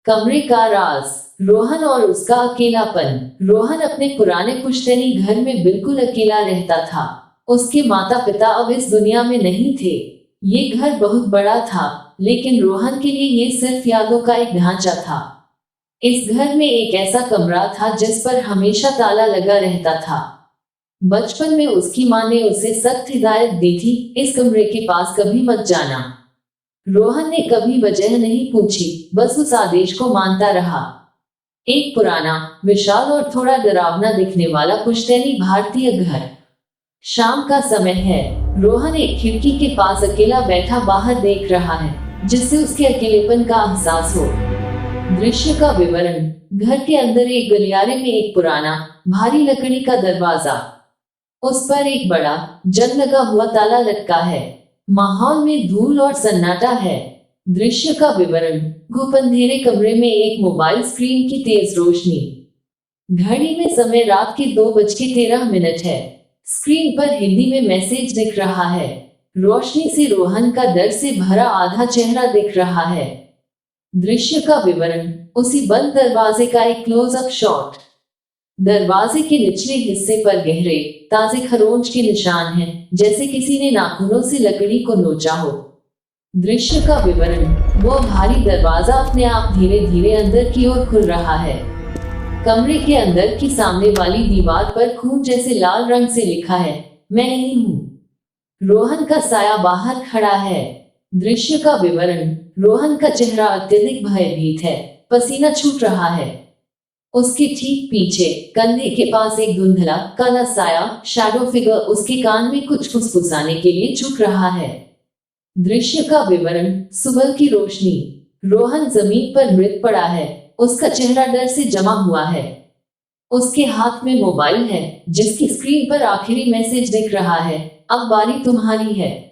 कमरे का राज। रोहन और उसका अकेलापन। रोहन अपने पुराने पुश्तैनी घर में बिल्कुल अकेला रहता था। उसके माता पिता अब इस दुनिया में नहीं थे। ये घर बहुत बड़ा था, लेकिन रोहन के लिए ये सिर्फ यादों का एक ढांचा था। इस घर में एक ऐसा कमरा था जिस पर हमेशा ताला लगा रहता था। बचपन में उसकी माँ ने उसे सख्त हिदायत दी थी, इस कमरे के पास कभी मत जाना। रोहन ने कभी वजह नहीं पूछी, बस उस आदेश को मानता रहा। एक पुराना, विशाल और थोड़ा डरावना दिखने वाला पुश्तैनी भारतीय घर। शाम का समय है। रोहन एक खिड़की के पास अकेला बैठा बाहर देख रहा है, जिससे उसके अकेलेपन का एहसास हो। दृश्य का विवरण। घर के अंदर एक गलियारे में एक पुराना, भारी लकड़ी का दरवाजा। उस पर एक बड़ा, जंग लगा हुआ ताला लटका है। माहौल में धूल और सन्नाटा है। दृश्य का विवरण। घुप अंधेरे कमरे में एक मोबाइल स्क्रीन की तेज रोशनी। घड़ी में समय रात के 2:13 है। स्क्रीन पर हिंदी में मैसेज दिख रहा है। रोशनी से रोहन का डर से भरा आधा चेहरा दिख रहा है। दृश्य का विवरण। उसी बंद दरवाजे का एक क्लोजअप शॉट। दरवाजे के निचले हिस्से पर गहरे, ताजे खरोंच के निशान हैं, जैसे किसी ने नाखूनों से लकड़ी को नोचा हो। दृश्य का विवरण। वो भारी दरवाजा अपने आप धीरे धीरे अंदर की ओर खुल रहा है। कमरे के अंदर की सामने वाली दीवार पर खून जैसे लाल रंग से लिखा है, मैं नहीं हूँ। रोहन का साया बाहर खड़ा है। दृश्य का विवरण। रोहन का चेहरा अत्यधिक भयभीत है, पसीना छूट रहा है। उसके ठीक पीछे, कंधे के पास एक धुंधला, काला साया, शैडो फिगर उसके कान में कुछ फुसफुसाने के लिए झुक रहा है। दृश्य का विवरण। सुबह की रोशनी। रोहन जमीन पर मृत पड़ा है। उसका चेहरा डर से जमा हुआ है। उसके हाथ में मोबाइल है, जिसकी स्क्रीन पर आखिरी मैसेज दिख रहा है, अब बारी तुम्हारी है।